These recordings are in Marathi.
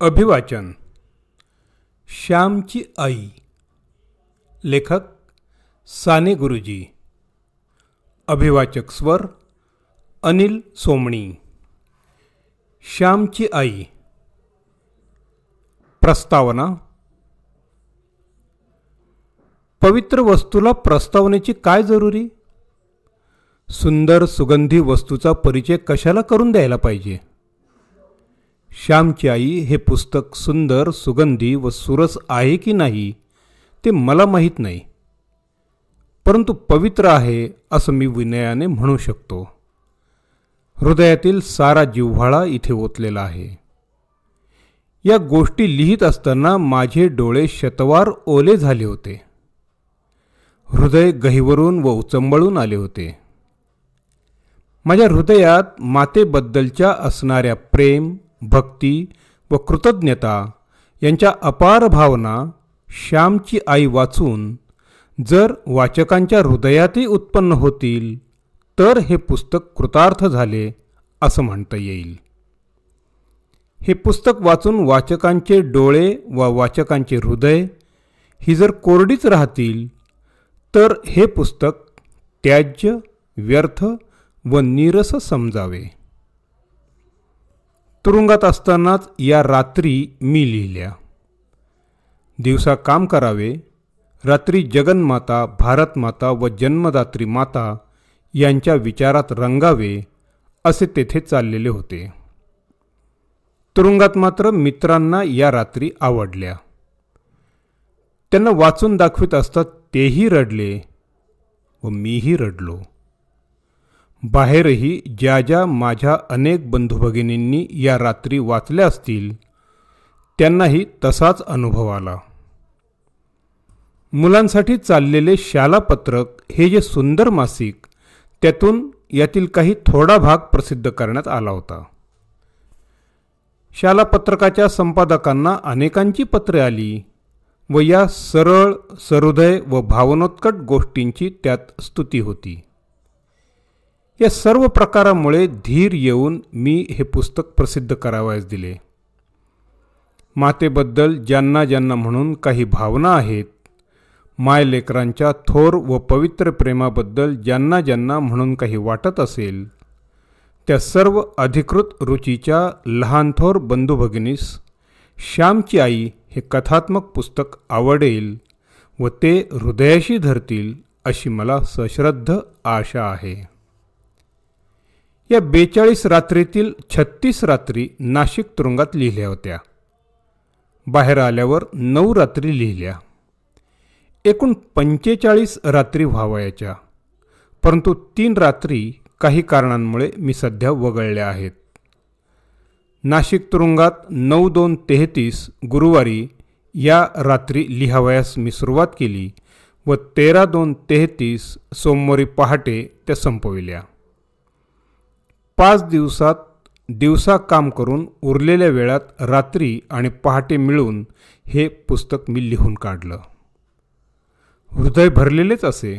अभिवाचन श्यामची आई. लेखक साने गुरुजी. अभिवाचक स्वर अनिल सोमणी. श्यामची आई. प्रस्तावना. पवित्र वस्तूला प्रस्तावनेची काय जरुरी? सुंदर सुगंधी वस्तूचा परिचय कशाला करून द्यायला पाहिजे? श्यामची आई हे पुस्तक सुंदर, सुगंधी व सुरस आहे की नाही ते मला माहीत नाही, परंतु पवित्र आहे असं मी विनयाने म्हणू शकतो. हृदयातील सारा जिव्हाळा इथे ओतलेला आहे. या गोष्टी लिहित असताना माझे डोळे शतवार ओले झाले होते. हृदय गहिवरून व उचंबळून आले होते. माझ्या हृदयात मातेबद्दलच्या असणाऱ्या प्रेम, भक्ती व कृतज्ञता यांच्या अपार भावना श्यामची आई वाचून जर वाचकांच्या हृदयातही उत्पन्न होतील तर हे पुस्तक कृतार्थ झाले असं म्हणता येईल. हे पुस्तक वाचून वाचकांचे डोळे व वाचकांचे हृदय ही जर कोरडीच राहतील तर हे पुस्तक त्याज्य, व्यर्थ व नीरस समजावे. तुरुंगात असतानाच या रात्री मी लिहिल्या. दिवसा काम करावे, रात्री जगन्माता, भारतमाता व जन्मदात्री माता यांच्या विचारात रंगावे असे तेथे चाललेले होते. तुरुंगात मात्र मित्रांना या रात्री आवडल्या. त्यांना वाचून दाखवित असता तेही रडले व मीही रडलो. बाहेरही ज्या ज्या माझ्या अनेक बंधुभगिनींनी या रात्री वाचल्या असतील त्यांनाही तसाच अनुभव आला. मुलांसाठी चाललेले शालापत्रक हे जे सुंदर मासिक, त्यातून यातील काही थोडा भाग प्रसिद्ध करण्यात आला होता. शालापत्रकाच्या संपादकांना अनेकांची पत्रे आली व या सरळ, सहृदय व भावनोत्कट गोष्टींची त्यात स्तुती होती. या सर्व प्रकारामुळे धीर येऊन मी हे पुस्तक प्रसिद्ध करावयास दिले. मातेबद्दल ज्यांना ज्यांना म्हणून काही भावना आहेत, मायलेकरांच्या थोर व पवित्र प्रेमाबद्दल ज्यांना ज्यांना म्हणून काही वाटत असेल, त्या सर्व अधिकृत रुचीच्या लहानथोर बंधुभगिनीस श्यामची आई हे कथात्मक पुस्तक आवडेल व ते हृदयाशी धरतील अशी मला सश्रद्ध आशा आहे. या 42 रात्रीतील 36 रात्री नाशिक तुरुंगात लिहिल्या होत्या. बाहेर आल्यावर 9 रात्री लिहिल्या. एकूण 45 रात्री व्हावयाच्या, परंतु 3 रात्री काही कारणांमुळे मी सध्या वगळल्या आहेत. नाशिक तुरुंगात 9/2/33 गुरुवारी या रात्री लिहावयास मी सुरुवात केली व 13/2/33 सोमवारी पहाटे त्या संपविल्या. 5 दिवसात दिवसा काम करून उरलेल्या वेळात रात्री आणि पहाटे मिळून हे पुस्तक मी लिहून काढलं. हृदय भरलेलेच असे.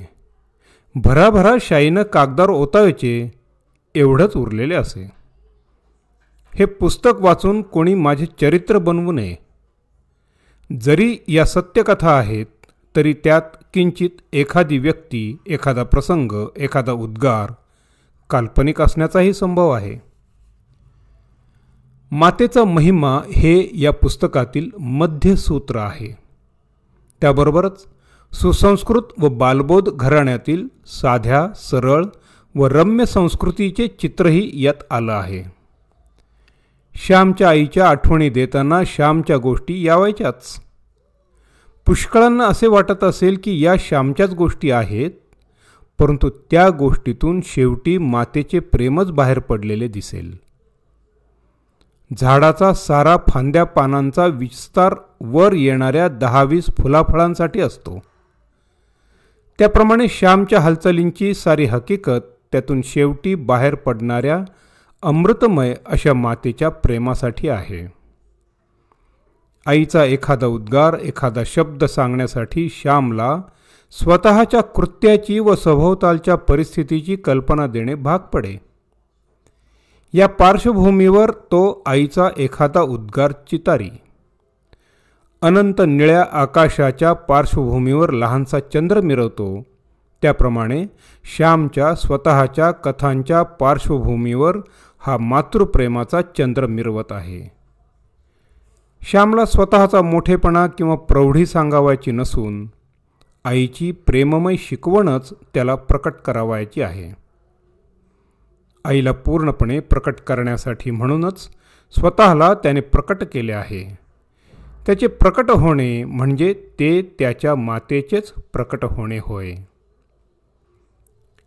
भराभरा शाईनं कागदावर ओतायचे एवढंच उरलेले असे. हे पुस्तक वाचून कोणी माझे चरित्र बनवू नये. जरी या सत्यकथा आहेत तरी त्यात किंचित एखादी व्यक्ती, एखादा प्रसंग, एखादा उद्गार काल्पनिक असण्याचाही संभव आहे. मातेचा महिमा हे या पुस्तकातील मध्यसूत्र आहे. त्याबरोबरच सुसंस्कृत व बालबोध घराण्यातील साध्या, सरळ व रम्य संस्कृतीचे चित्रही यात आलं आहे. श्यामच्या आईच्या आठवणी देताना श्यामच्या गोष्टी यावायच्याच. पुष्कळांना असे वाटत असेल की या श्यामच्याच गोष्टी आहेत, परंतु त्या गोष्टीतून शेवटी मातेचे प्रेमच बाहेर पडलेले दिसेल. झाडाचा सारा फांद्या पानांचा विस्तार वर येणाऱ्या 10-20 फुलाफळांसाठी असतो. त्याप्रमाणे श्यामच्या हालचालींची सारी हकीकत त्यातून शेवटी बाहेर पडणाऱ्या अमृतमय अशा मातेच्या प्रेमासाठी आहे. आईचा एखादा उद्गार, एखादा शब्द सांगण्यासाठी श्यामला स्वतःच्या कृत्याची व सभोवतालच्या परिस्थितीची कल्पना देणे भाग पडे. या पार्श्वभूमीवर तो आईचा एखादा उद्गार चितारी. अनंत निळ्या आकाशाच्या पार्श्वभूमीवर लहानसा चंद्र मिरवतो, त्याप्रमाणे श्यामच्या स्वतःच्या कथांच्या पार्श्वभूमीवर हा मातृप्रेमाचा चंद्र मिरवत आहे. श्यामला स्वतःचा मोठेपणा किंवा प्रौढी सांगावायची नसून आईची प्रेममय शिकवणच त्याला प्रकट करावायची आहे. आईला पूर्णपणे प्रकट करण्यासाठी म्हणूनच स्वतःला त्याने प्रकट केले आहे. त्याचे प्रकट होणे म्हणजे ते त्याच्या मातेचेच प्रकट होणे होय.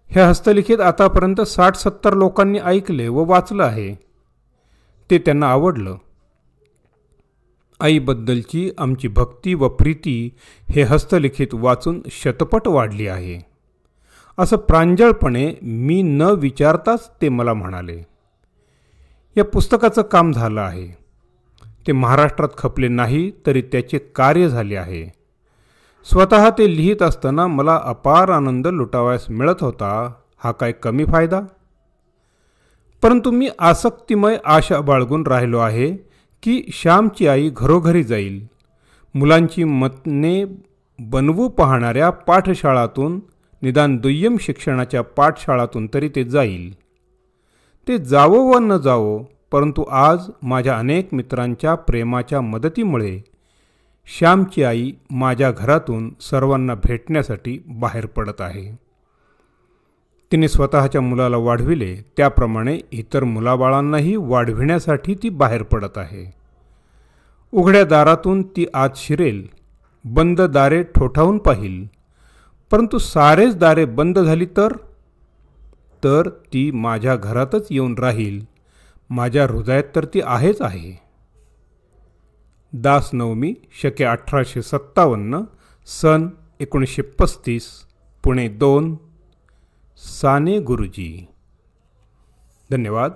हे हस्तलिखित आतापर्यंत 60-70 लोकांनी ऐकले व वाचलं आहे. ते त्यांना आवडलं. आईबद्दलची आमची भक्ती व प्रीती हे हस्तलिखित वाचून शतपट वाढली आहे, असं प्रांजळपणे मी न विचारताच ते मला म्हणाले. या पुस्तकाचं काम झालं आहे. ते महाराष्ट्रात खपले नाही तरी त्याचे कार्य झाले आहे. स्वतः ते लिहित असताना मला अपार आनंद लुटावयास मिळत होता. हा काय कमी फायदा? परंतु मी आसक्तिमय आशा बाळगून राहिलो आहे की श्यामची आई घरोघरी जाईल. मुलांची मने बनवू पाहणाऱ्या पाठशाळातून, निदान दुय्यम शिक्षणाच्या पाठशाळातून तरी ते जाईल. ते जावो व न जावो, परंतु आज माझ्या अनेक मित्रांच्या प्रेमाच्या मदतीमुळे श्यामची आई माझ्या घरातून सर्वांना भेटण्यासाठी बाहेर पडत आहे. तिने स्वतःच्या मुलाला वाढविले, त्याप्रमाणे इतर मुलाबाळांनाही वाढविण्यासाठी ती बाहेर पडत आहे. उघड्या दारातून ती आत शिरेल, बंद दारे ठोठावून पाहिल, परंतु सारेच दारे बंद झाली तर ती माझ्या घरातच येऊन राहील. माझ्या हृदयात तर ती आहेच आहे. दास नवमी शके 1857 सन 1935 पुणे 2 साने गुरुजी. धन्यवाद.